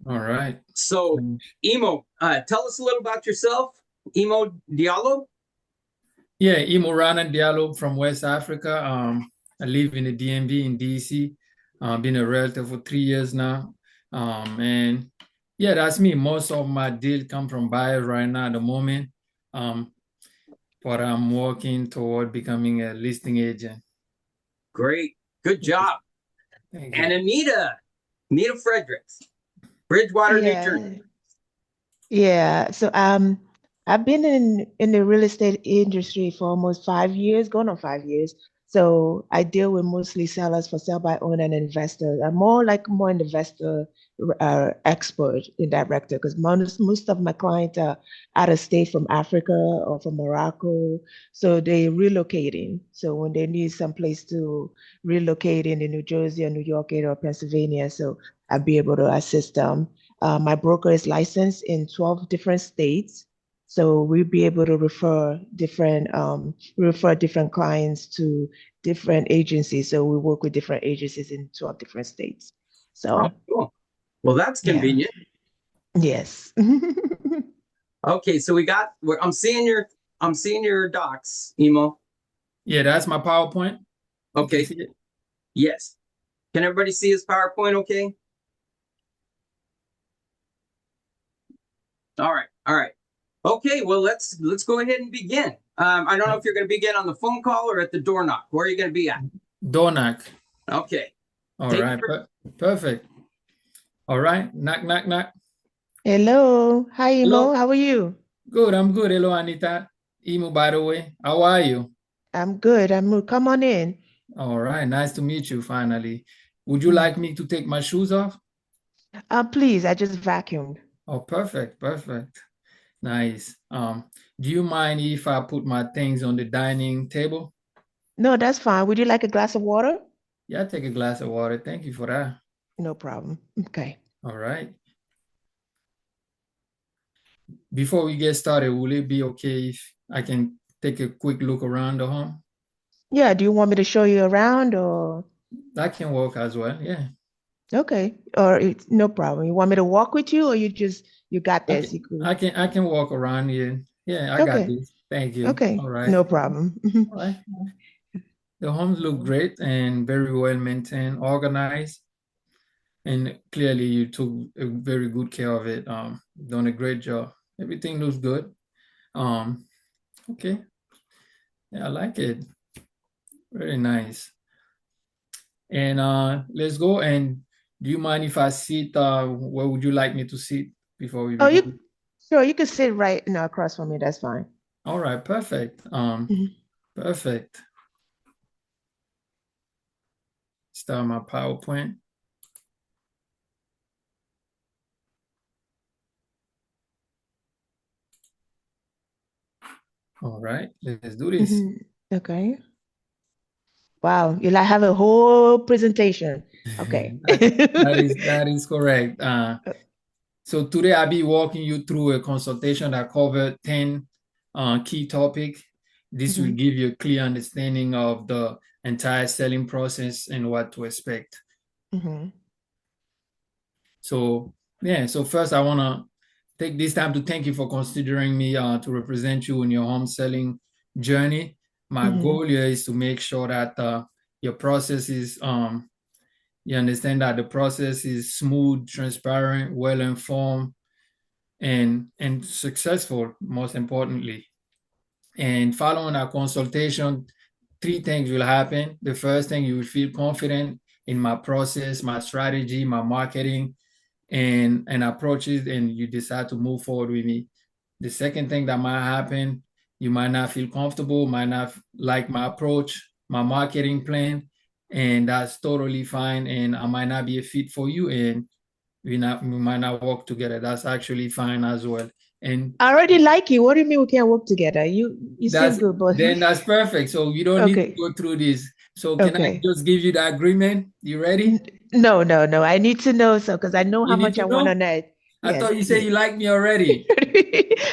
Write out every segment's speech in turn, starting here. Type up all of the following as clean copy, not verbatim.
All right. So, Imou, tell us a little about yourself. Imou Diallo. Yeah, Imou Diallo from West Africa. I live in the DMV in DC. Been a realtor for 3 years now. And yeah, that's me. Most of my deal come from buyers right now at the moment. Um, but I'm working toward becoming a listing agent. Great. Good job. Thank And you. Anita Fredricks, Bridgewater, New Yeah, Jersey. yeah. I've been in the real estate industry for almost 5 years, going on 5 years. So I deal with mostly sellers for sell by owner and investors. I'm more an investor expert in director because most of my clients are out of state from Africa or from Morocco. So they relocating. So when they need some place to relocate in the New Jersey or New York area or Pennsylvania, so I'll be able to assist them. My broker is licensed in 12 different states. So we'll be able to refer different clients to different agencies. So we work with different agencies in 12 different states. Oh, So cool. Well, that's yeah, convenient. yes. Okay, so I'm seeing your docs, Emo. Yeah, that's my PowerPoint. You can Okay. see it. Yes. Can everybody see his PowerPoint okay? All right. All right. Okay, well let's go ahead and begin. I don't know if you're going to begin on the phone call or at the door knock. Where are you going to be at? Donak. Okay. All Take right. Perfect. All right. Knock, knock, knock. Hello. Hi, Imo. Hello. How are you? Good. I'm good. Hello, Anita. Imo, by the way. How are you? I'm good. Come on in. All right. Nice to meet you finally. Would you Mm. like me to take my shoes off? Please, I just vacuumed. Oh, perfect. Perfect. Nice. Do you mind if I put my things on the dining table? No, that's fine. Would you like a glass of water? Yeah, take a glass of water. Thank you for that. No problem. Okay. All right. Before we get started, will it be okay if I can take a quick look around the home? Yeah, do you want me to show you around or That can work as well. Yeah. okay. Or it's no problem. You want me to walk with you or you got I this. can You could I can I can walk around here. Yeah, I got okay. this. Thank you. Okay. All right. No problem. All right. The homes look great and very well maintained, organized, and clearly you took a very good care of it. Done a great job. Everything looks good. Um, okay. Yeah, I like it. Very nice. And let's go. And do you mind if I sit? Where would you like me to sit before we Oh, you begin? sure you can sit right now across from me. That's fine. All right, perfect. Mhm. Perfect. Start my PowerPoint. All right, let's do this. Okay. Wow, you like have a whole presentation. Okay. That is correct. So today I'll be walking you through a consultation that covered 10 key topics. This will Mhm, give you a clear understanding of the entire selling process and what to expect. mhm, So yeah, so first I want to take this time to thank you for considering me to represent you in your home selling journey. My mhm, goal here is to make sure that your process is you understand that the process is smooth, transparent, well informed, and successful, most importantly. And following our consultation, three things will happen. The first thing, you will feel confident in my process, my strategy, my marketing, and approaches, and you decide to move forward with me. The second thing that might happen, you might not feel comfortable, might not like my approach, my marketing plan, and that's totally fine. And I might not be a fit for you, and we might not work together. That's actually fine as well. And I already like you. What do you mean we can't work together? You seem that's good, but that's perfect. So you don't need to okay. go through this. So can I Okay. just give you the agreement? You ready? N- No, no, no. I need to know so because I know You how need much to I want know? on that. I Yes, thought you said yeah. you like me already.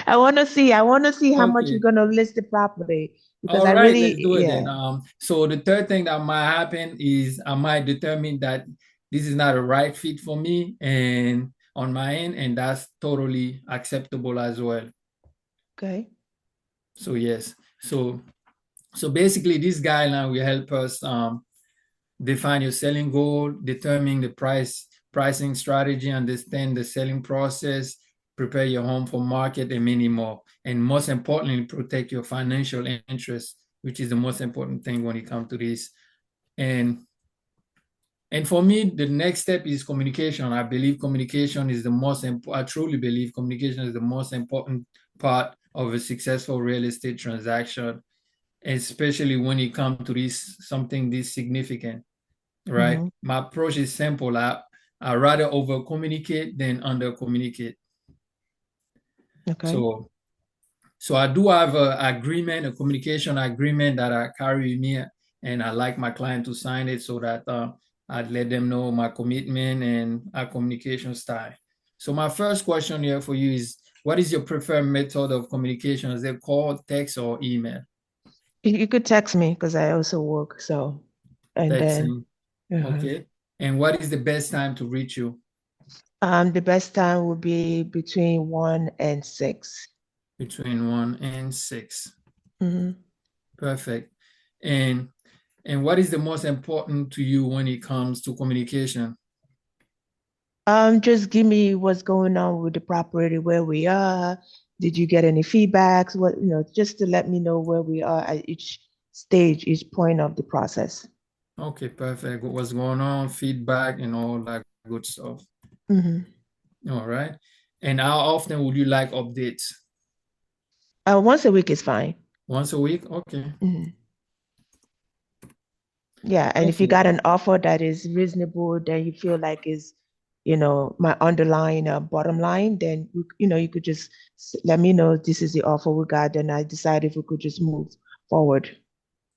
I want to see how much you're Okay. gonna list the property because All I right, let's really, do it then. yeah. So the third thing that might happen is I might determine that this is not a right fit for me, and on my end, and that's totally acceptable as well. Okay. So yes, so basically this guideline will help us define your selling goal, determine the pricing strategy, understand the selling process, prepare your home for market, and many more. And most importantly, protect your financial interests, which is the most important thing when it comes to this. And for me, the next step is communication. I believe communication is the most important. I truly believe communication is the most important part of a successful real estate transaction, especially when it comes to something this significant, right? Mm-hmm. My approach is simple. I rather over communicate than under communicate. Okay. So I do have a communication agreement that I carry with me, and I like my client to sign it so that I'd let them know my commitment and our communication style. So my first question here for you is, what is your preferred method of communication? Is it call, text, or email? You could text me because I also work. So, and then Texting. Okay. And what is the best time to reach you? the best time would be between 1 and 6. Between 1 and 6. Mm-hmm. Perfect. And what is the most important to you when it comes to communication? Just give me what's going on with the property, where we are. Did you get any feedbacks? What, just to let me know where we are at each stage, each point of the process. Okay, perfect. What's going on, feedback, and all that good stuff. Mm-hmm. All right. And how often would you like updates? Once a week is fine. Once a week? Okay. Mm-hmm. Yeah, and if you Perfect. got an offer that is reasonable, then you feel like is, my underlying bottom line, then you could just let me know this is the offer we got, then I decide if we could just move forward.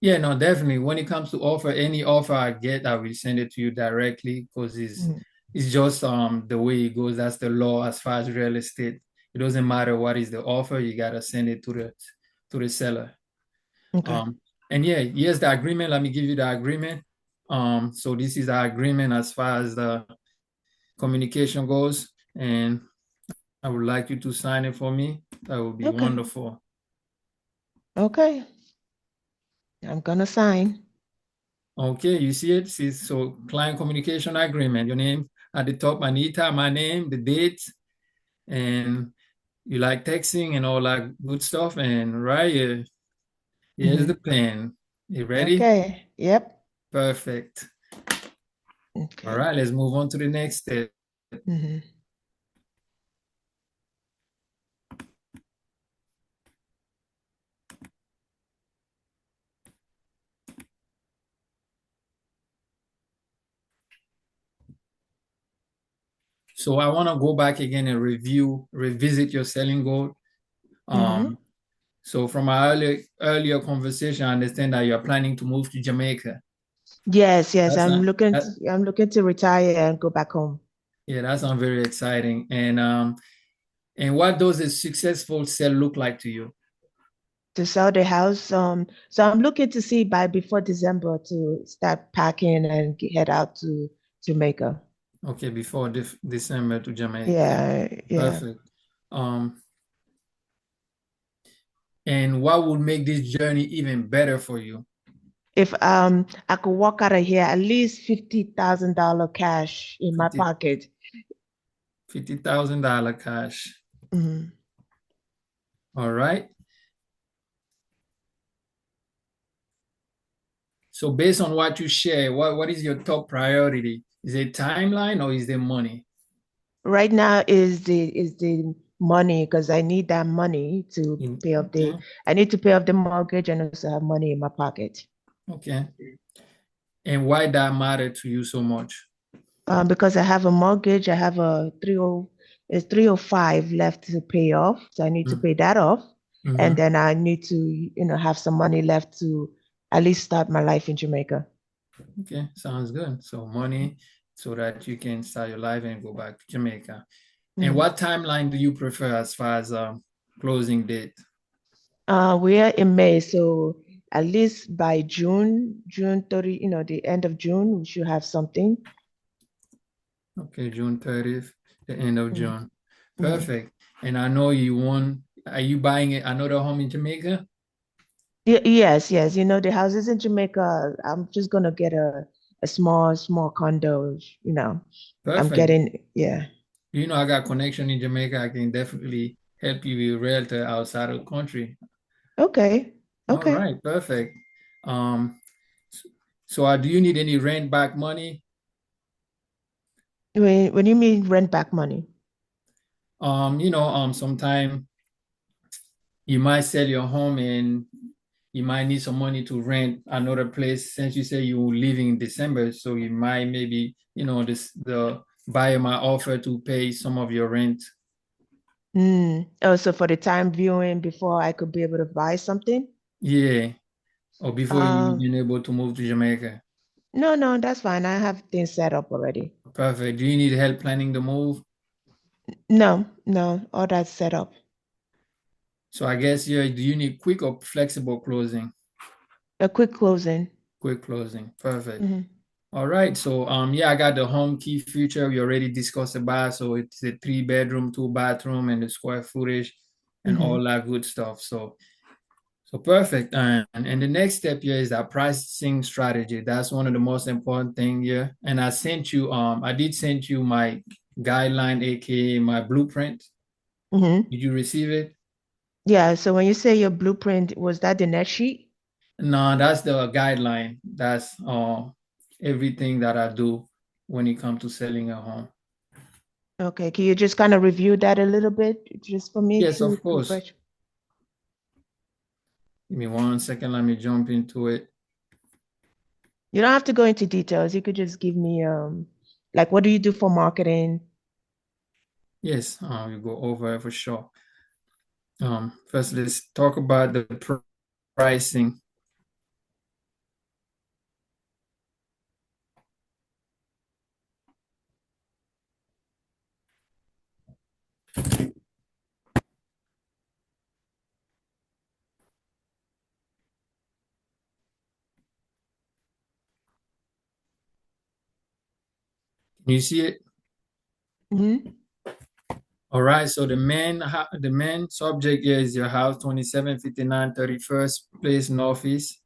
Yeah, no, definitely. When it comes to offer, any offer I get, I will send it to you directly because Mm. it's just the way it goes. That's the law as far as real estate. It doesn't matter what is the offer, you gotta send it to the seller. Okay. Um, and yeah, here's the agreement. Let me give you the agreement. So this is the agreement as far as the communication goes, and I would like you to sign it for me. That would be Okay. wonderful. Okay. I'm gonna sign. Okay, you see it? See, so client communication agreement, your name at the top, Anita, my name, the date, and you like texting and all that good stuff. And right here, here's Mm-hmm. the pen. You ready? Okay. Yep. Perfect. All Okay. right, let's move on to the next step. Mm-hmm. So I want to go back again and revisit your selling goal. Mm-hmm. Um, so from our earlier conversation, I understand that you're planning to move to Jamaica. Yes, yes. That's I'm not looking that, to, I'm looking to retire and go back home. yeah, that sounds very exciting. And what does a successful sale look like to you? To sell the house. So I'm looking to see by before December to start packing and head out to Jamaica. Okay, before December to Jamaica. Yeah, yeah. Perfect. Um, and what would make this journey even better for you? If I could walk out of here at least $50,000 cash in my 50 pocket. $50,000 cash. Mhm. All right. So based on what you share, what is your top priority? Is it timeline or is it money? Right now is the money because I need that money to pay off Okay, I need to pay off the mortgage and also have money in my pocket. okay. And why that matter to you so much? Because I have a mortgage, I have a 305 left to pay off. So I need to pay that off. And Mm-hmm. then I need to, have some money left to at least start my life in Jamaica. Okay, sounds good. So money so that you can start your life and go back to Jamaica. And Mm. what timeline do you prefer as far as closing date? We are in May, so at least by June 30, the end of June, we should have something. Okay, June 30th. The end of Mhm. June. Mhm. Perfect. And I know you want, are you buying another home in Jamaica? Yes, yes. You know, the houses in Jamaica, I'm just gonna get a small condo, you know. I'm Perfect. getting, yeah. You know, I got connection in Jamaica. I can definitely help you with realtor outside of the country. Okay. All Okay. right, perfect. Um, so do you need any rent back money? When you mean rent back money. Sometime you might sell your home and you might need some money to rent another place since you say you're leaving in December. So you might maybe, the buyer might offer to pay some of your rent. Oh, so for the time viewing before I could be able to buy something? Yeah. Or before you Uh, even able to move to Jamaica. no, no, that's fine. I have things set up already. Perfect. Do you need help planning the move? No, no, all that's set up. So I guess, yeah, do you need quick or flexible closing? A quick closing. Quick closing. Perfect. Hmm. All right. So yeah, I got the home key feature. We already discussed about. So it's a 3 bedroom, 2 bathroom, and the square footage and Hmm. all that good stuff. So perfect. And the next step here is that pricing strategy. That's one of the most important thing here. And I did send you my guideline, aka my blueprint. Hmm. Did you receive it? Yeah, so when you say your blueprint, was that the net sheet? No, that's the guideline. That's everything that I do when it comes to selling a home. Okay, can you just kind of review that a little bit just for me Yes, to of course. refresh? Give me 1 second. Let me jump into it. You don't have to go into details. You could just give me like what do you do for marketing? Yes, we go over it for sure. First, let's talk about the pricing. Can you see it? Hmm. All right. So the main subject here is your house, 2759 31st Place Northeast.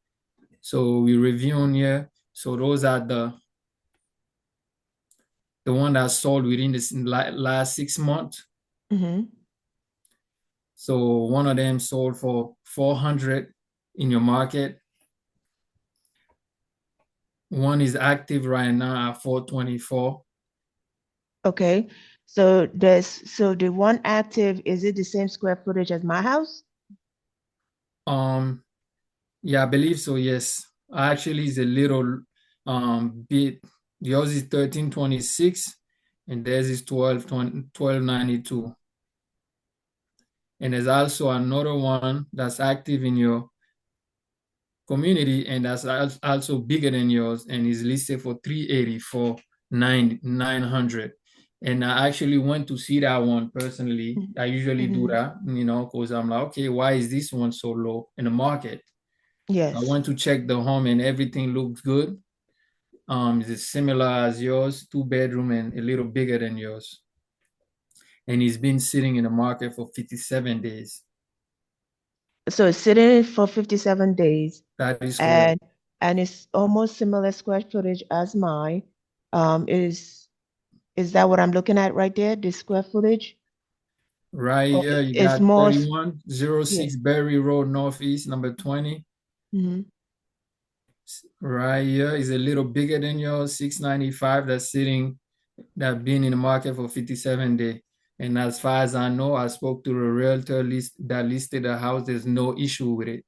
So we reviewing here. So those are the one that sold within this last 6 months. Hmm. So one of them sold for 400 in your market. One is active right now at 424. Okay. So the one active, is it the same square footage as my house? Um, yeah, I believe so. Yes, actually, it's a little bit. Yours is 1326, and theirs is 1292. And there's also another one that's active in your community, and that's also bigger than yours, and is listed for 380 for 900. And I actually went to see that one personally. I usually do Mm-hmm. that, because I'm like, okay, why is this one so low in the market? I Yes. went to check the home and everything looks good. It's similar as yours, 2 bedroom and a little bigger than yours. And it's been sitting in the market for 57 days. So it's sitting for 57 days That is correct. and it's almost similar square footage as mine. Is that what I'm looking at right there, the square footage? Right Or here, you it's got more, 3106 yeah. Berry Road Northeast, number 20. Hmm. Right here is a little bigger than yours, 695. That been in the market for 57 days. And as far as I know, I spoke to the realtor that listed the house. There's no issue with it.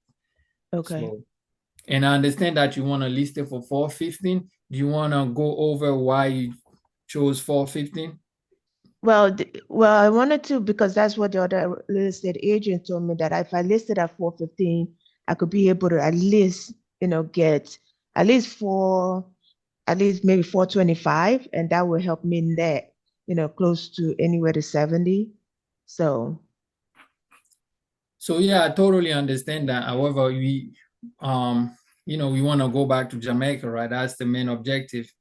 Okay. So, and I understand that you want to list it for 415. Do you want to go over why you chose 415? Well, I wanted to because that's what the other real estate agent told me that if I listed at 415, I could be able to at least, get at least at least maybe 425, and that will help me net, close to anywhere to 70. So, So yeah, I totally understand that. However, um, we want to go back to Jamaica, right? That's the main objective,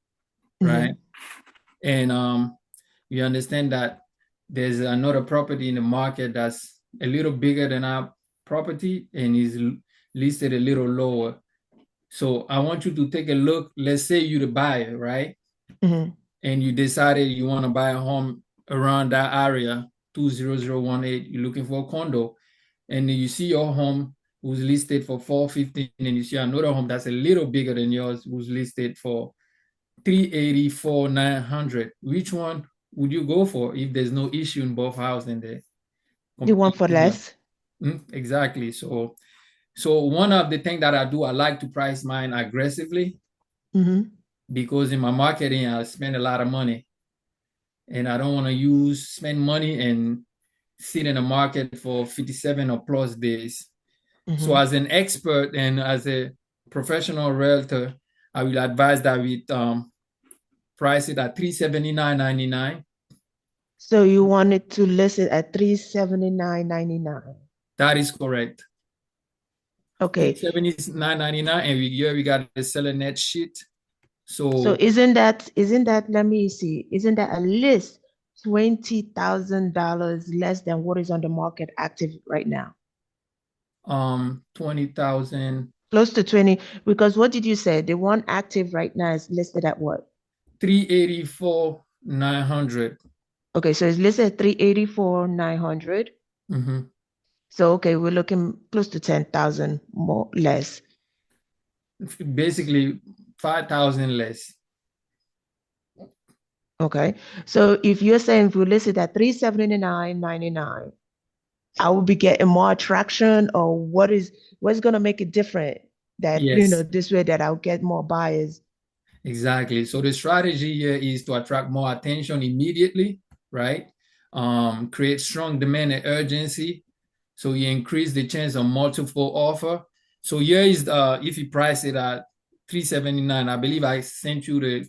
right? mhm. And we understand that there's another property in the market that's a little bigger than our property and is listed a little lower. So I want you to take a look. Let's say you're the buyer, right? Mm-hmm. And you decided you want to buy a home around that area, 20018, you're looking for a condo, and you see your home who's listed for 415, and you see another home that's a little bigger than yours who's listed for 384 900. Which one would you go for if there's no issue in both houses and they You want for less? Exactly. So one of the things that I do, I like to price mine aggressively Mm-hmm. because in my marketing, I spend a lot of money and I don't want to spend money and sit in the market for 57 or plus days. Mm-hmm. So as an expert and as a professional realtor, I will advise that we price it at $379.99. So you wanted to list it at $379.99. That is correct. Okay. $379.99, and we got the seller net sheet. So isn't that, let me see, isn't that at least $20,000 less than what is on the market active right now? 20,000. Close to 20, because what did you say? The one active right now is listed at what? 384,900. Okay, so it's listed at 384,900. Mm-hmm. So okay, we're looking close to 10,000 more less. Basically 5,000 less. Okay, so if you're saying if we list it at 379.99, I will be getting more attraction, or what's gonna make it different that Yes. this way that I'll get more buyers? Exactly. So the strategy here is to attract more attention immediately, right? Create strong demand and urgency. So you increase the chance of multiple offer. So here is if you price it at 379, I believe I sent you the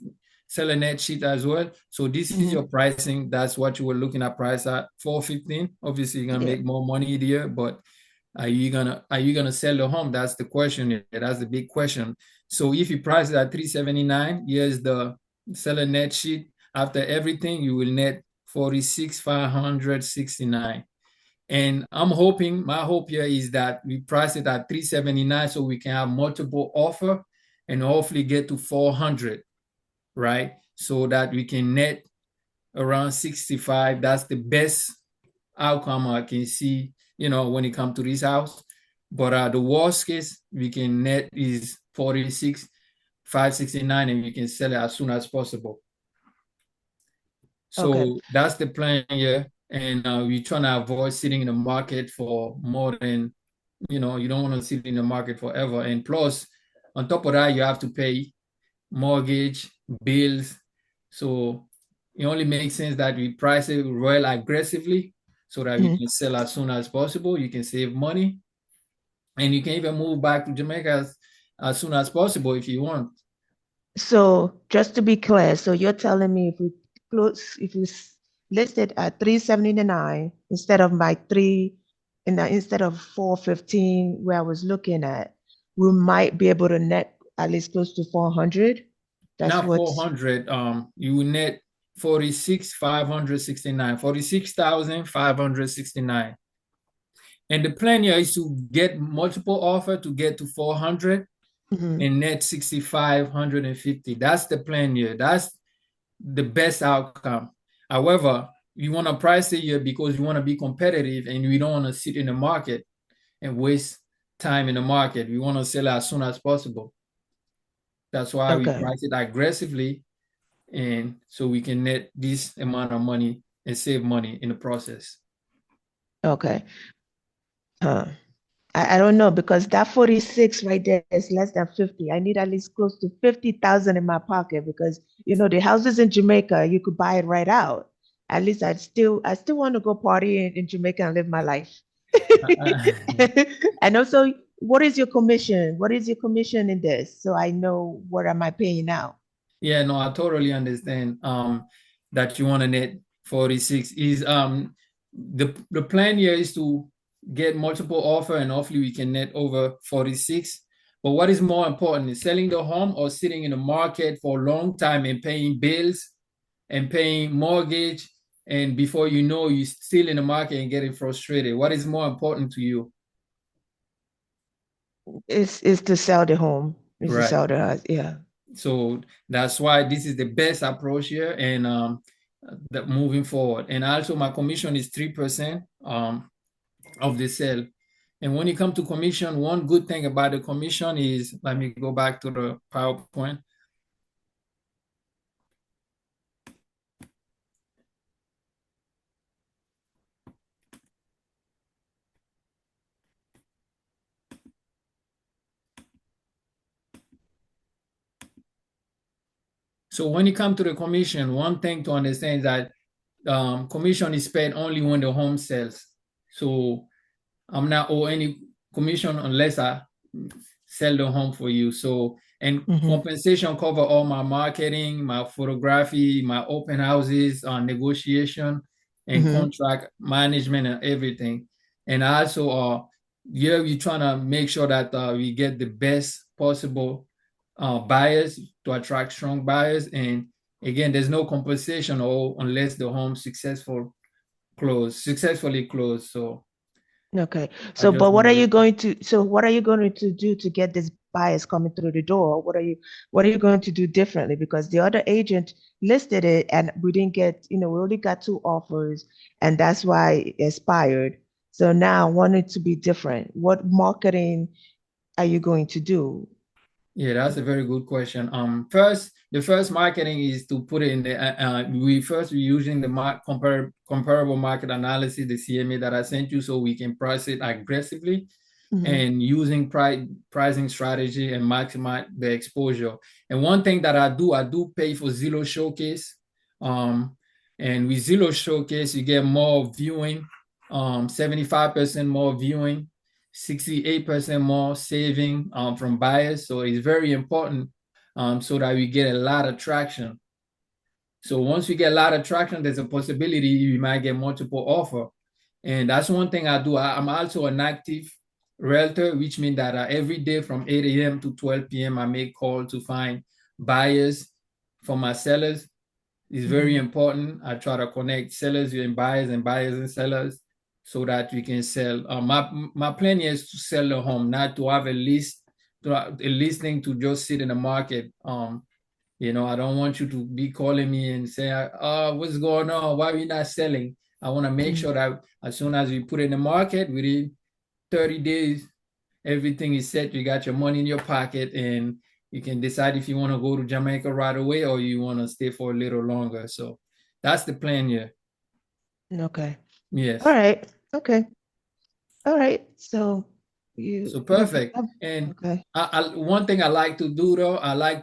seller net sheet as well. So this is your pricing. That's what you were looking at price at 415. Obviously, you're gonna make more money there, but are you gonna sell the home? That's the question. That's the big question. So if you price it at 379, here's the seller net sheet. After everything, you will net 46,569. And I'm hoping, my hope here is that we price it at 379 so we can have multiple offer and hopefully get to 400, right? So that we can net around 65. That's the best outcome I can see, when it comes to this house. But the worst case we can net is 46,569, and we can sell it as soon as possible. So that's the plan here. And we're trying to avoid sitting in the market for more than, you don't want to sit in the market forever. And plus, on top of that, you have to pay mortgage, bills. So it only makes sense that we price it real aggressively so that we can sell as soon as possible. You can save money. And you can even move back to Jamaica as soon as possible if you want. So just to be clear, so you're telling me if we list it at 379 instead of instead of 415 where I was looking at, we might be able to net at least close to 400. That's Not 400. You will net 46,569. And the plan here is to get multiple offer to get to 400 and net 6,550. That's the plan here. That's the best outcome. However, you want to price it here because you want to be competitive and we don't want to sit in the market and waste time in the market. We want to sell as soon as possible. That's why we price it aggressively, and so we can net this amount of money and save money in the process. Okay. I don't know, because that 46 right there is less than 50. I need at least close to 50,000 in my pocket because the houses in Jamaica, you could buy it right out. At least I still want to go party in Jamaica and live my life. And also, what is your commission? What is your commission in this? So I know what am I paying now. Yeah, no, I totally understand that you want to net 46. Is the plan here is to get multiple offer and hopefully we can net over 46. But what is more important is selling the home or sitting in the market for a long time and paying bills and paying mortgage and before you know, you're still in the market and getting frustrated. What is more important to you? It's to sell the home. It's to Right. sell the house. Yeah. So that's why this is the best approach here, and that moving forward. And also, my commission is 3% of the sale. And when it comes to commission, one good thing about the commission is, let me go back to the PowerPoint. So when it comes to the commission, one thing to understand is that commission is paid only when the home sells. So I'm not owe any commission unless I sell the home for you. So, and compensation cover all my marketing, my photography, my open houses, negotiation, and contract management and everything. And also, yeah, we're trying to make sure that we get the best possible buyers to attract strong buyers. And again, there's no compensation or unless the home successfully closed. So Okay. I So, just but what want are to you going to, so what are you going to do to get this buyers coming through the door? What are you going to do differently? Because the other agent listed it and we didn't get, we only got 2 offers and that's why it expired. So now I want it to be different. What marketing are you going to do? Yeah, that's a very good question. First, the first marketing is to put it in the. We're using the comparable market analysis, the CMA that I sent you, so we can price it aggressively, and using pricing strategy and maximize the exposure. And one thing that I do pay for Zillow Showcase. And with Zillow Showcase, you get more viewing, 75% more viewing, 68% more saving from buyers. So it's very important so that we get a lot of traction. So once we get a lot of traction, there's a possibility we might get multiple offer. And that's one thing I do. I'm also an active realtor, which means that every day from 8 a.m. to 12 p.m., I make calls to find buyers for my sellers. It's very important. I try to connect sellers and buyers and sellers so that we can sell. My plan is to sell the home, not to have a listing to just sit in the market. I don't want you to be calling me and say, "Oh, what's going on? Why are we not selling?" I want to make sure that as soon as we put it in the market, within 30 days, everything is set. You got your money in your pocket, and you can decide if you want to go to Jamaica right away or you want to stay for a little longer. So that's the plan here. Okay. Yes. All right. Okay. All right. So Perfect. And okay. one thing I like to do though, I like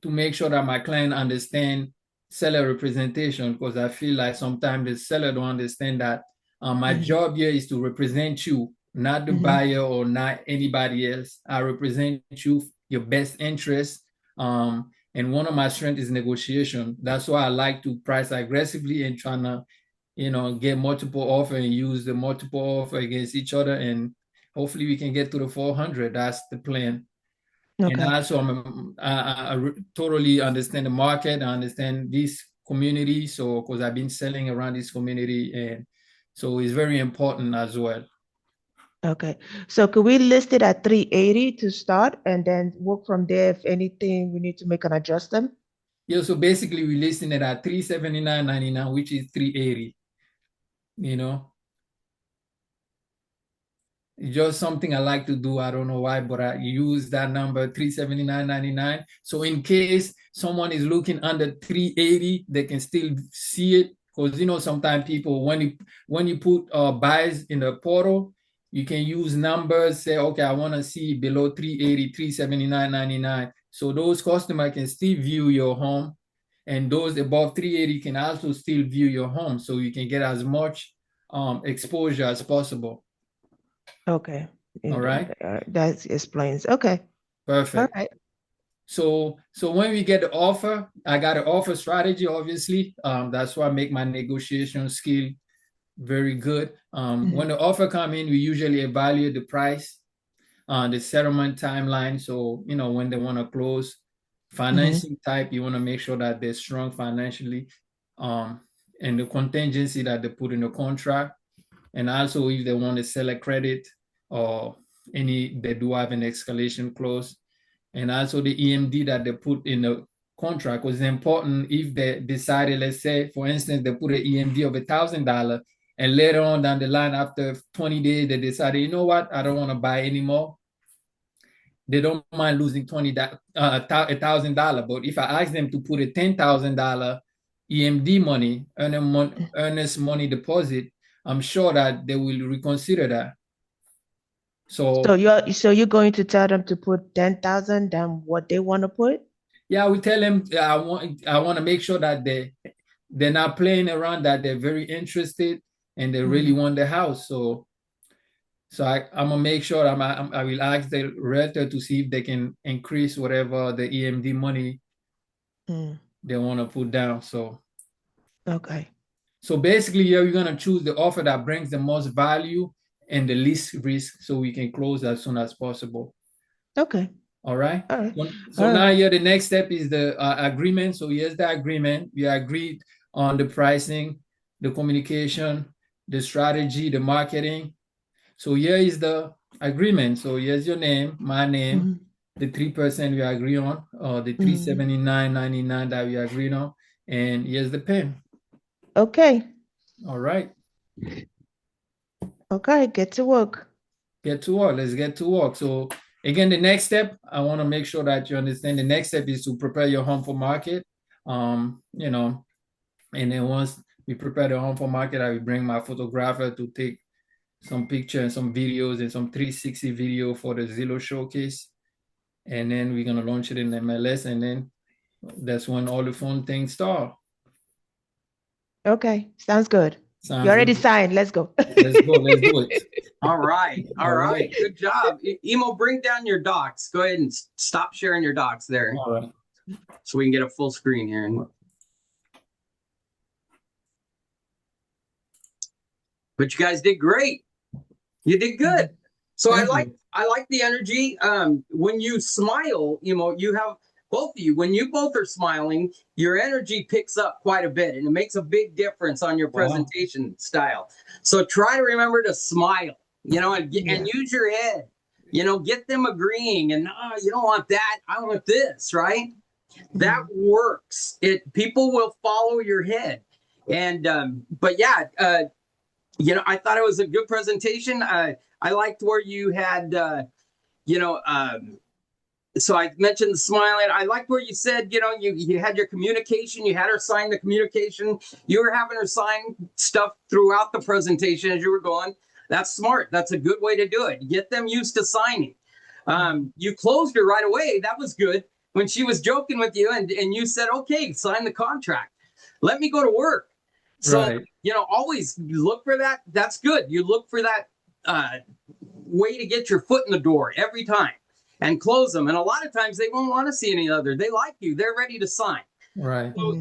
to make sure that my client understand seller representation, because I feel like sometimes the seller don't understand that my job here is to represent you, not the buyer or not anybody else. I represent you, your best interest. And one of my strengths is negotiation. That's why I like to price aggressively and trying to, get multiple offer and use the multiple offer against each other. And hopefully we can get to the 400. That's the plan. And Okay. also, I totally understand the market. I understand this community. So, because I've been selling around this community, and so it's very important as well. Okay. So could we list it at 380 to start and then work from there if anything we need to make an adjustment? Yeah. So basically, we're listing it at 379.99, which is 380. It's just something I like to do. I don't know why, but I use that number 379.99. So in case someone is looking under 380, they can still see it. Because sometimes people, when you put buys in the portal, you can use numbers, say, okay, I want to see below 380, 379.99. So those customers can still view your home, and those above 380 can also still view your home, so you can get as much exposure as possible. Okay. All right. That explains. Okay. Perfect. All right. So when we get the offer, I got an offer strategy, obviously. That's why I make my negotiation skill very good. When the offer come in, we usually evaluate the price, the settlement timeline. So, when they want to close, financing type, you want to make sure that they're strong financially. and the contingency that they put in the contract, and also if they want to sell a credit or they do have an escalation clause, and also the EMD that they put in the contract was important. If they decided, let's say, for instance, they put an EMD of $1,000, and later on down the line, after 20 days, they decided, you know what, I don't want to buy anymore. They don't mind losing $1,000. But if I ask them to put a $10,000 EMD money, earnest money deposit, I'm sure that they will reconsider that. So you're going to tell them to put 10,000 than what they want to put? Yeah, we tell them I want to make sure that they're not playing around, that they're very interested and they really want the house. So I'm gonna make sure I will ask the realtor to see if they can increase whatever the EMD money they want to put down. So okay. So basically, yeah, we're gonna choose the offer that brings the most value and the least risk, so we can close as soon as possible. Okay. All right. All right. So now here the next step is the agreement. So here's the agreement. We agreed on the pricing, the communication, the strategy, the marketing. So here is the agreement. So here's your name, my name, the 3% we agree on, or the $379.99 that we agreed on, and here's the pen. Okay. All right. Okay, get to work. Get to work. Let's get to work. So again, the next step, I want to make sure that you understand the next step is to prepare your home for market. And then once we prepare the home for market, I will bring my photographer to take some pictures and some videos and some 360 video for the Zillow showcase. And then we're going to launch it in MLS, and then that's when all the fun things start. Okay, sounds good. Sounds you already good. Signed. Let's go. Let's go. Let's do it. All right. All right. Good job. Imou, bring down your docs. Go ahead and stop sharing your docs there. All right. So we can get a full screen here. But you guys did great. You did good. So I like the energy. When you smile, you have both of you. When you both are smiling, your energy picks up quite a bit, and it makes a big difference on your presentation style. So try to remember to smile, and use your head. Get them agreeing, and you don't want that. I want this, right? That works. People will follow your head. And but yeah, I thought it was a good presentation. I liked where you had, so I mentioned the smiling. I liked where you said, you had your communication. You had her sign the communication. You were having her sign stuff throughout the presentation as you were going. That's smart. That's a good way to do it. Get them used to signing. You closed her right away. That was good. When she was joking with you and you said, okay, sign the contract. Let me go to work. So, always look for that. That's good. You look for that way to get your foot in the door every time and close them. And a lot of times they won't want to see any other. They like you. They're ready to sign. Right. So,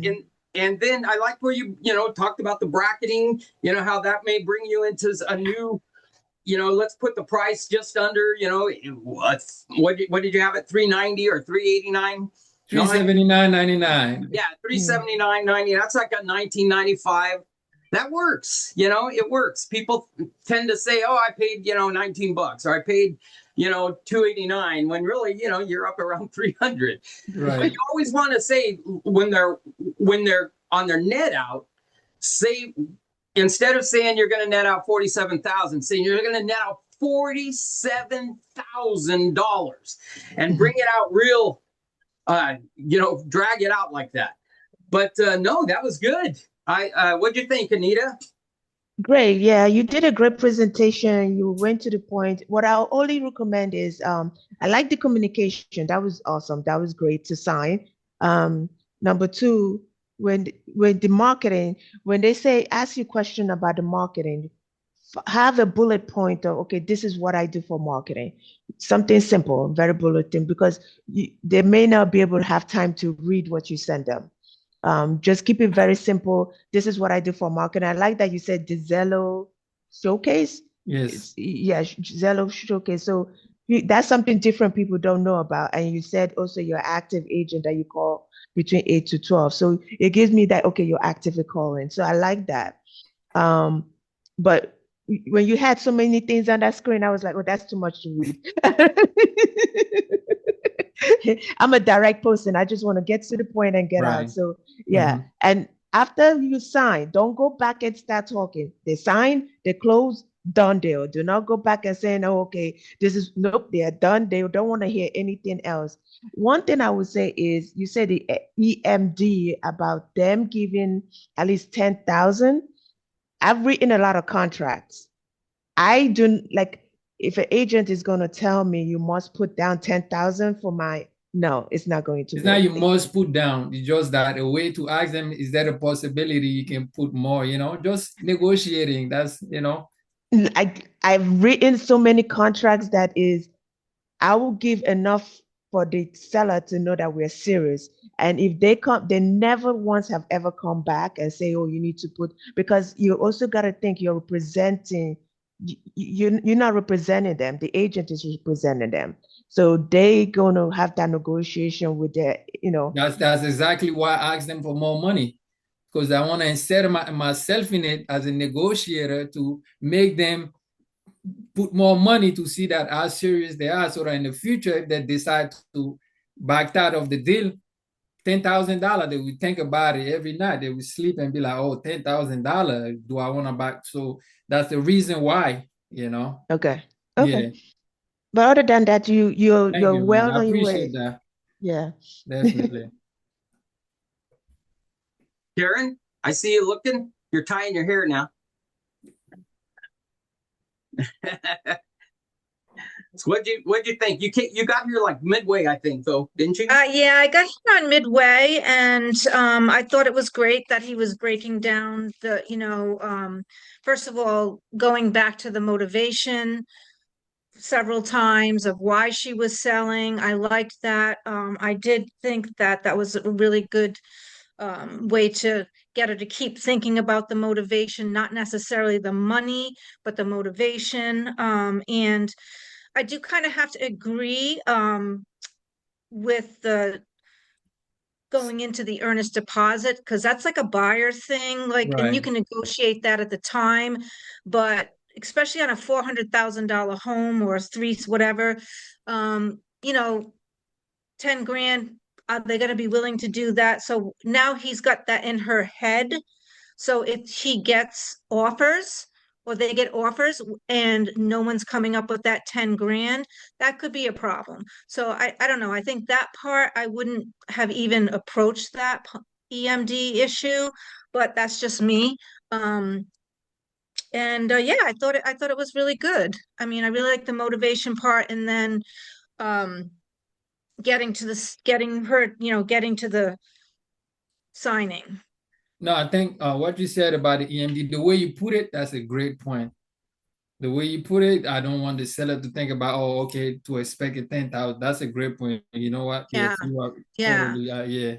and then I like where you talked about the bracketing, how that may bring you into a new, let's put the price just under, what did you have at 390 or 389? $379.99. Yeah, $379.90. That's like a $19.95. That works. It works. People tend to say, "Oh, I paid $19 or I paid $289," when really you're up around $300. Right. But you always want to say when they're on their net out, say instead of saying you're going to net out $47,000, saying you're going to net out $47,000 and bring it out real. Drag it out like that. But no, that was good. What'd you think, Anita? Great. Yeah, you did a great presentation. You went to the point. What I'll only recommend is I like the communication. That was awesome. That was great to sign. Number two, when the marketing, when they say ask you a question about the marketing, have a bullet point of, okay, this is what I do for marketing. Something simple, very bulletin, because they may not be able to have time to read what you send them. Just keep it very simple. This is what I do for marketing. I like that you said the Zillow showcase. Yes. Yeah, Zillow showcase. So that's something different people don't know about. And you said also you're active agent that you call between 8 to 12. So it gives me that, okay, you're actively calling. So I like that. Um, but when you had so many things on that screen, I was like, oh, that's too much to read. I'm a direct person. I just want to get to the point and get out. Right. So yeah. Mhm. And after you sign, don't go back and start talking. They sign, they close, done deal. Do not go back and saying, oh, okay, this is nope, they are done. They don't want to hear anything else. One thing I would say is you said the EMD about them giving at least 10,000. I've written a lot of contracts. I do like if an agent is going to tell me you must put down 10,000 for my no, it's not going to It's not work. you must put down. It's just that a way to ask them, is there a possibility you can put more, just negotiating. That's, I've written so many contracts that is I will give enough for the seller to know that we're serious. And if they come, they never once have ever come back and say, oh, you need to put, because you also got to think you're representing, you're not representing them. The agent is representing them. So they going to have that negotiation with their. that's exactly why I asked them for more money. Because I want to insert myself in it as a negotiator to make them put more money to see that how serious they are, so that in the future, if they decide to back out of the deal, $10,000, they will think about it every night. They will sleep and be like, oh, $10,000. Do I want to back? So that's the reason why. Okay. Yeah. Okay. But other than that, Thank you're you, man. well I on your appreciate way. that. Yeah. Definitely. Karen, I see you looking. You're tying your hair now. So what'd you think? You got here like midway, I think, though, didn't you? Yeah, I got here on midway, and I thought it was great that he was breaking down first of all, going back to the motivation several times of why she was selling. I liked that. I did think that that was a really good way to get her to keep thinking about the motivation, not necessarily the money, but the motivation. And I do kind of have to agree with the going into the earnest deposit because that's like a buyer thing, like, and you Right. can negotiate that at the time, but especially on a $400,000 home or three, whatever, um, you know, 10 grand, are they going to be willing to do that? So now he's got that in her head. So if he gets offers or they get offers and no one's coming up with that 10 grand, that could be a problem. So I don't know. I think that part I wouldn't have even approached that EMD issue, but that's just me. Um, and yeah, I thought it was really good. I mean, I really like the motivation part, and then um, getting to the signing. No, I think what you said about the EMD, the way you put it, that's a great point. The way you put it, I don't want the seller to think about, oh, okay, to expect a 10,000. That's a great point. You know what? Yeah, Yes, you are yeah. totally, yeah.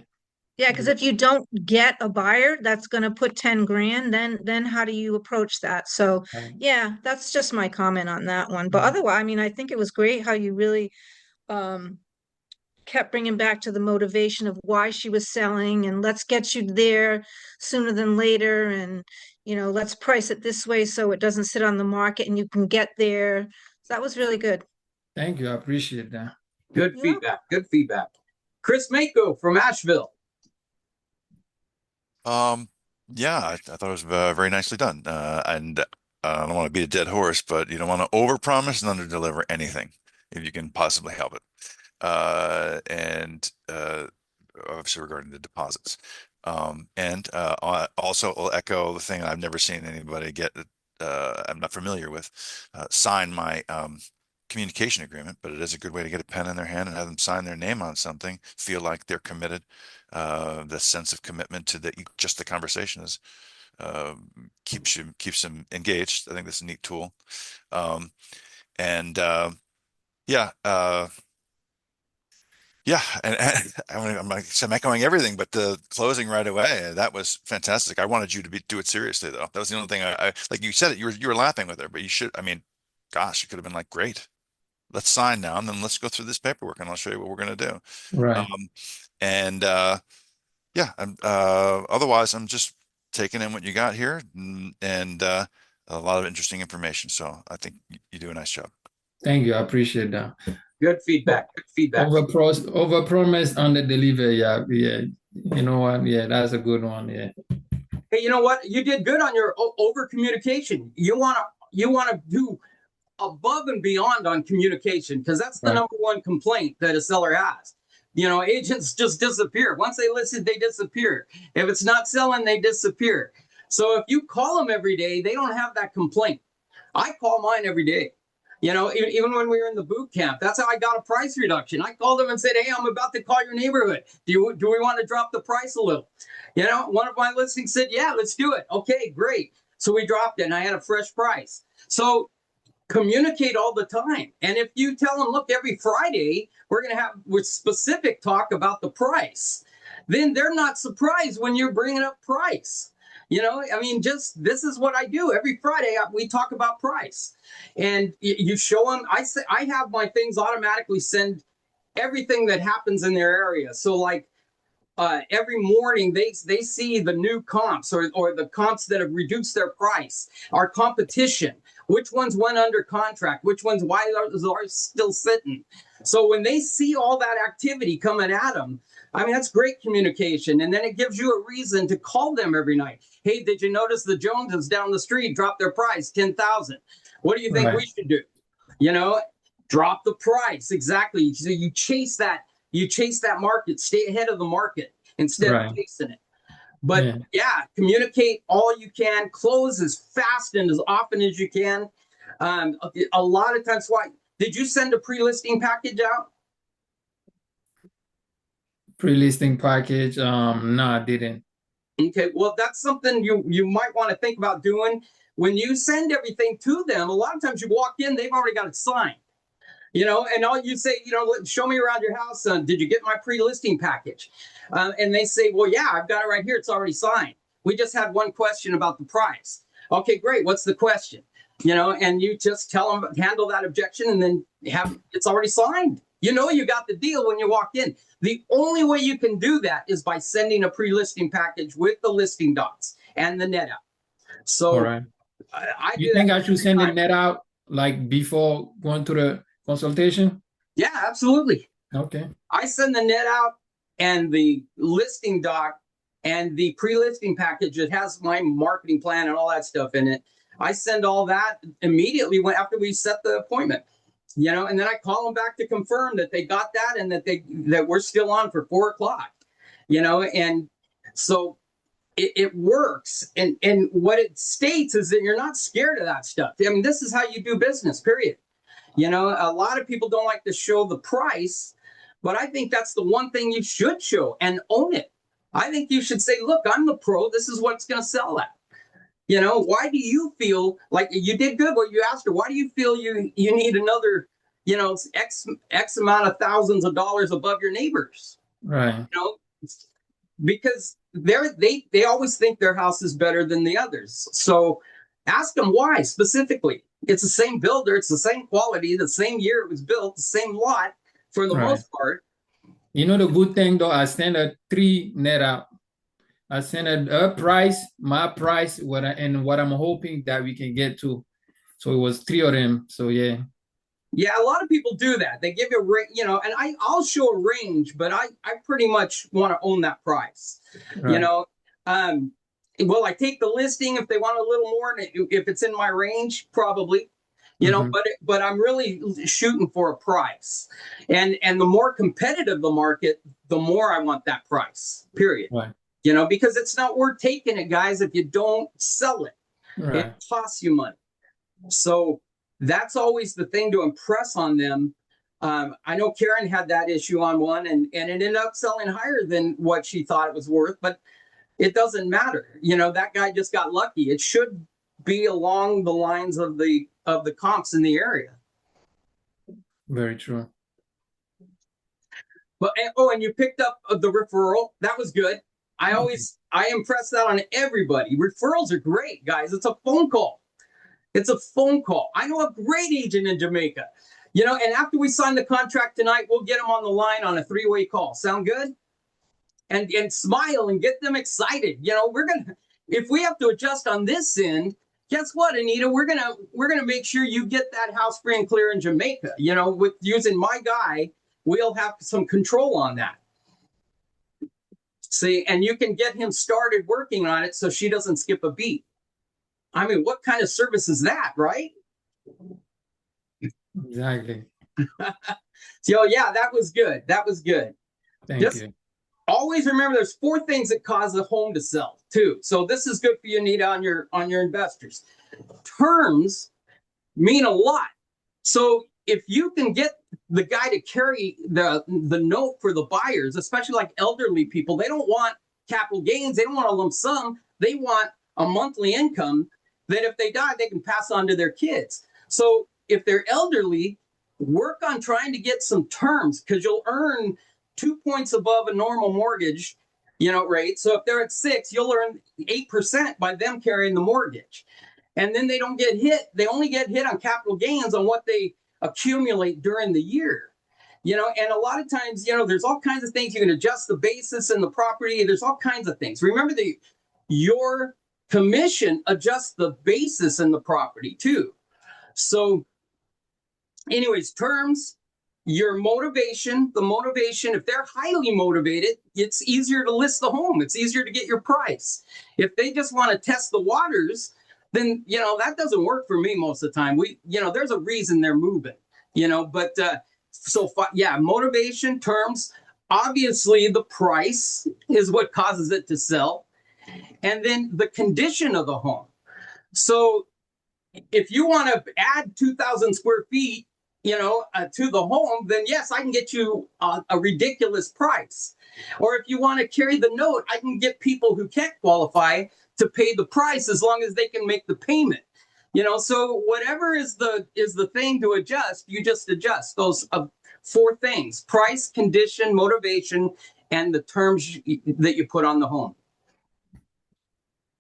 Yeah, because if you don't get a buyer that's going to put 10 grand, then how do you approach that? So, Right. yeah, that's just my comment on that one. But otherwise, I mean, I think it was great how you really um kept bringing back to the motivation of why she was selling, and let's get you there sooner than later, and let's price it this way so it doesn't sit on the market and you can get there. So that was really good. Thank you. I appreciate that. Good You're welcome. feedback. Good feedback. Chris Mako from Asheville. Um, yeah, I thought it was very nicely done. And I don't want to beat a dead horse, but you don't want to overpromise and underdeliver anything if you can possibly help it. And obviously regarding the deposits. And also I'll echo the thing I've never seen anybody get I'm not familiar with sign my communication agreement, but it is a good way to get a pen in their hand and have them sign their name on something, feel like they're committed. The sense of commitment to just the conversation is keeps them engaged. I think that's a neat tool. Um, and yeah, yeah, and I'm like I'm echoing everything, but the closing right away, that was fantastic. I wanted you to do it seriously, though. That was the only thing I like. You said it, you were laughing with her, but you should. I mean, gosh, it could have been like great. let's sign now, and then let's go through this paperwork, and I'll show you what we're going to do. Right. And yeah, otherwise, I'm just taking in what you got here, and a lot of interesting information. So I think you do a nice job. Thank you. I appreciate that. Good feedback. Good feedback. Over promise, under deliver. Yeah, yeah. You know what? Yeah, that's a good one. Yeah. Hey, you know what? You did good on your over communication. You wanna do above and beyond on communication, because that's the Right. number one complaint that a seller has. You know, agents just disappear. Once they listen, they disappear. If it's not selling, they disappear. So if you call them every day, they don't have that complaint. I call mine every day. You know, even when we were in the boot camp, that's how I got a price reduction. I called them and said, "Hey, I'm about to call your neighborhood. Do we want to drop the price a little?" You know, one of my listings said, "Yeah, let's do it." Okay, great. So we dropped it, and I had a fresh price. So communicate all the time. And if you tell them, "Look, every Friday we're going to have with specific talk about the price," then they're not surprised when you're bringing up price. You know, I mean, just this is what I do every Friday. We talk about price, and you show them. I have my things automatically send everything that happens in their area. So like every morning they see the new comps or the comps that have reduced their price, our competition, which ones went under contract, which ones why are still sitting. So when they see all that activity coming at them, I mean, that's great communication. And then it gives you a reason to call them every night. "Hey, did you notice the Joneses down the street dropped their price 10,000? What do you think we should do?" You know, drop the price. Exactly. So you chase that market, stay ahead of the market instead of chasing it. But yeah, communicate all you can, close as fast and as often as you can. A lot of times, did you send a pre-listing package out? Pre-listing package. No, I didn't. Okay, well, that's something you might want to think about doing. When you send everything to them, a lot of times you walk in, they've already got it signed. You know, and all you say, you know, "Show me around your house. Did you get my pre-listing package?" And they say, "Well, yeah, I've got it right here. It's already signed. We just had one question about the price." Okay, great. What's the question? You know, and you just tell them, handle that objection, and then it's already signed. You know, you got the deal when you walk in. The only way you can do that is by sending a pre-listing package with the listing docs and the net out. So, all right. You think I should send the net out like before going to the consultation? Yeah, absolutely. Okay. I send the net out and the listing doc and the pre-listing package that has my marketing plan and all that stuff in it. I send all that immediately after we set the appointment. You know, and then I call them back to confirm that they got that and that we're still on for 4:00. You know, and so it works. And what it states is that you're not scared of that stuff. I mean, this is how you do business, period. You know, a lot of people don't like to show the price, but I think that's the one thing you should show and own it. I think you should say, "Look, I'm the pro. This is what's going to sell at." You know, why do you feel like you did good? What you asked her, why do you feel you need another, you know, X amount of thousands of dollars above your neighbors? Right. You know, because they always think their house is better than the others. So ask them why specifically. It's the same builder, it's the same quality, the same year it was built, the same lot for the most part. You know, the good thing though, I sent a 3 net out. I sent a price, my price, and what I'm hoping that we can get to. So it was 3 of them. So yeah. Yeah, a lot of people do that. They give you a range, you know, and I'll show a range, but I pretty much want to own that price. Right. You know, well, I take the listing if they want a little more, if it's in my range, probably. You know, but I'm really shooting for a price, and the more competitive the market, the more I want that price. Period. Right. You know, because it's not worth taking it, guys, if you don't sell it. Right. It costs you money. So that's always the thing to impress on them. I know Karen had that issue on one, and it ended up selling higher than what she thought it was worth, but it doesn't matter. You know, that guy just got lucky. It should be along the lines of the comps in the area. Very true. But and you picked up the referral. That was good. I impress that on everybody. Referrals are great, guys. It's a phone call. It's a phone call. I know a great agent in Jamaica. You know, and after we sign the contract tonight, we'll get them on the line on a 3-way call. Sound good? And smile and get them excited. You know, if we have to adjust on this end, guess what, Anita? We're gonna make sure you get that house free and clear in Jamaica. You know, with using my guy, we'll have some control on that. See, and you can get him started working on it so she doesn't skip a beat. I mean, what kind of service is that, right? Exactly. So yeah, that was good. That was good. Thank you. Always remember there's 4 things that cause a home to sell too. So this is good for you, Anita, on your investors. Terms mean a lot. So if you can get the guy to carry the note for the buyers, especially like elderly people, they don't want capital gains. They don't want a lump sum. They want a monthly income that if they die, they can pass on to their kids. So if they're elderly, work on trying to get some terms because you'll earn 2 points above a normal mortgage, rate. So if they're at 6, you'll earn 8% by them carrying the mortgage. And then they don't get hit. They only get hit on capital gains on what they accumulate during the year. And a lot of times, there's all kinds of things. You can adjust the basis in the property. There's all kinds of things. Remember that your commission adjusts the basis in the property too. So anyways, terms, your motivation, if they're highly motivated, it's easier to list the home. It's easier to get your price. If they just want to test the waters, then, that doesn't work for me most of the time. There's a reason they're moving, but motivation, terms, obviously the price is what causes it to sell. And then the condition of the home. So if you want to add 2,000 square feet, to the home, then yes, I can get you a ridiculous price. Or if you want to carry the note, I can get people who can't qualify to pay the price as long as they can make the payment. So whatever is the thing to adjust, you just adjust those 4 things: price, condition, motivation, and the terms that you put on the home.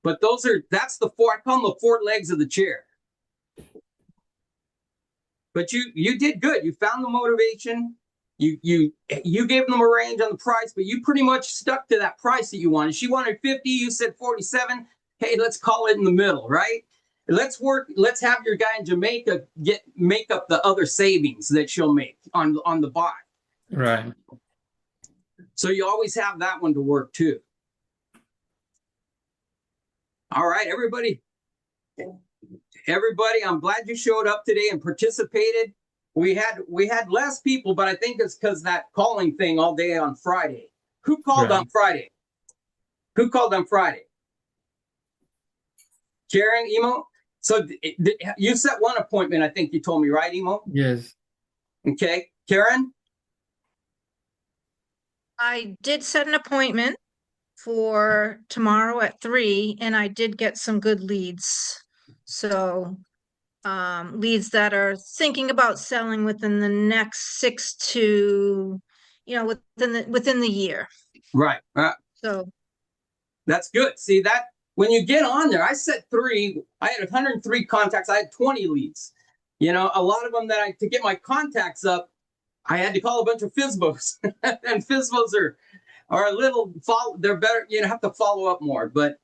But that's the 4, I call them the 4 legs of the chair. But you did good. You found the motivation. You gave them a range on the price, but you pretty much stuck to that price that you wanted. She wanted 50. You said 47. Hey, let's call it in the middle, right? Let's have your guy in Jamaica make up the other savings that she'll make on the buy. Right. So you always have that one to work too. All right, everybody, I'm glad you showed up today and participated. We had less people, but I think it's because that calling thing all day on Friday. Who called on Friday? Who called on Friday? Karen, Imou? So you set one appointment, I think you told me, right, Imou? Yes. Okay. Karen? I did set an appointment for tomorrow at 3, and I did get some good leads. So leads that are thinking about selling within the next 6 to, within the year. Right. So that's good. See that when you get on there, I set 3. I had 103 contacts. I had 20 leads. A lot of them to get my contacts up, I had to call a bunch of FSBOs, and FSBOs are a little they're better. You have to follow up more. But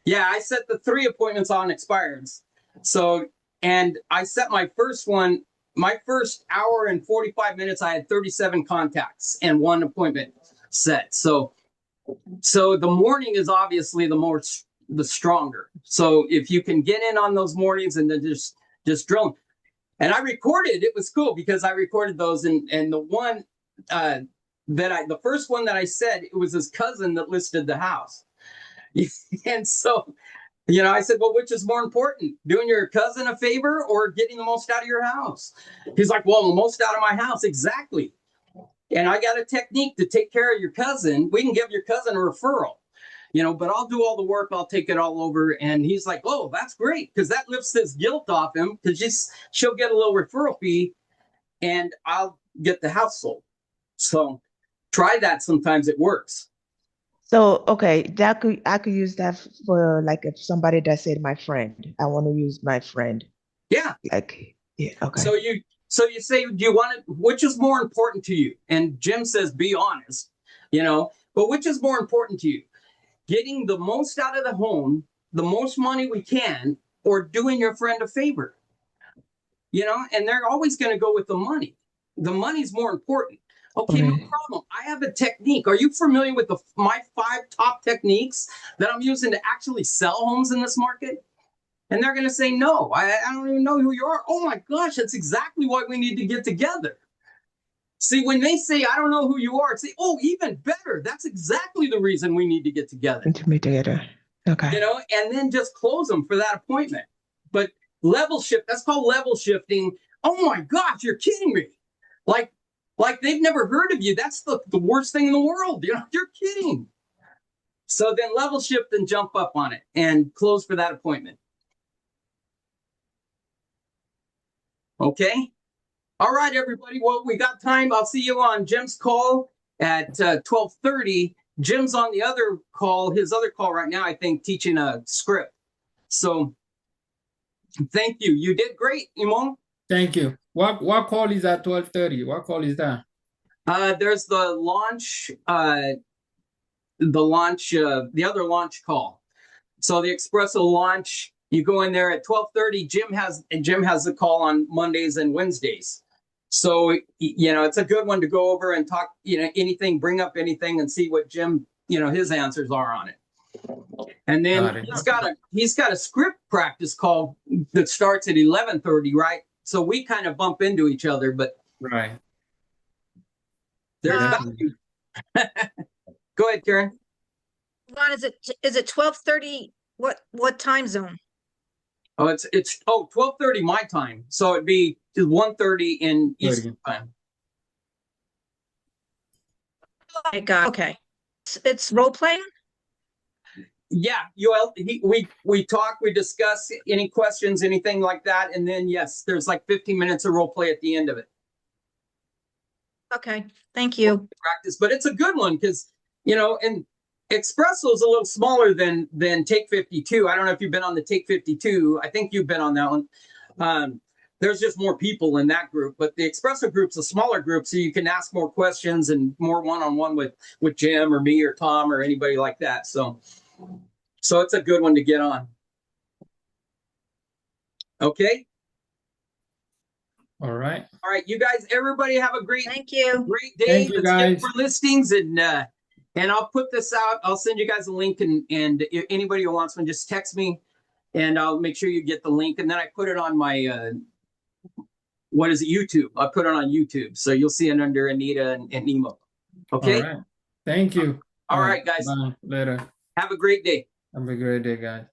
yeah, I set the 3 appointments on expireds. So. And I set my first one, my first hour and 45 minutes, I had 37 contacts and 1 appointment set. So the morning is obviously the stronger. So if you can get in on those mornings and then just drill them. And I recorded, it was cool because I recorded those and the one the first one that I said, it was his cousin that listed the house. And so I said, well, which is more important, doing your cousin a favor or getting the most out of your house? He's like, well, the most out of my house. Exactly. And I got a technique to take care of your cousin. We can give your cousin a referral, but I'll do all the work. I'll take it all over. And he's like, oh, that's great. Because that lifts this guilt off him because she'll get a little referral fee and I'll get the house sold. So try that. Sometimes it works. So, okay, I could use that for like if somebody that said my friend, I want to use my friend. Yeah. Like, yeah, okay. So So you say, do you want it? Which is more important to you? And Jim says, be honest, but which is more important to you? Getting the most out of the home, the most money we can, or doing your friend a favor? And they're always going to go with the money. The money's more important. Okay, no problem. I have a technique. Are you familiar with my 5 top techniques that I'm using to actually sell homes in this market? And they're going to say, no, I don't even know who you are. Oh my gosh, that's exactly why we need to get together. See, when they say, I don't know who you are, say, oh, even better. That's exactly the reason we need to get together. Okay. And then just close them for that appointment. But level shift, that's called level shifting. Oh my gosh, you're kidding me. Like they've never heard of you. That's the worst thing in the world. You're kidding. So then level shift and jump up on it and close for that appointment. Okay. All right, everybody. Well, we got time. I'll see you on Jim's call at 12:30. Jim's on the other call, his other call right now, I think, teaching a script. So thank you. You did great, Imou. Thank you. What call is at 12:30? What call is that? There's the launch, the other launch call. So the espresso launch, you go in there at 12:30. Jim has the call on Mondays and Wednesdays. So, it's a good one to go over and talk, anything, bring up anything and see what Jim, his answers are on it. And then he's got a script practice call that starts at 11:30, right? So we kind of bump into each other, but right. There's value. Go ahead, Karen. Ron, is it 12:30? What time zone? Oh, it's 12:30 my time. So it'd be 1:30 in Eastern time. Oh my God. Okay. It's role playing? Yeah, we talk, we discuss any questions, anything like that, and then yes, there's like 15 minutes of role play at the end of it. Okay, thank you. Practice, but it's a good one because and Espresso is a little smaller than Take 52. I don't know if you've been on the Take 52. I think you've been on that one. There's just more people in that group, but the Espresso group's a smaller group, so you can ask more questions and more one-on-one with Jim or me or Tom or anybody like that. So it's a good one to get on. Okay. All right. All right, you guys, everybody have a great day. Thank you, guys. For listings and I'll put this out. I'll send you guys a link and if anybody who wants one, just text me and I'll make sure you get the link. And then I put it on my, YouTube. I put it on YouTube. So you'll see it under Anita and Imou. Okay. All right. Thank you. All right, guys. Bye. Later. Have a great day. Have a great day, guys.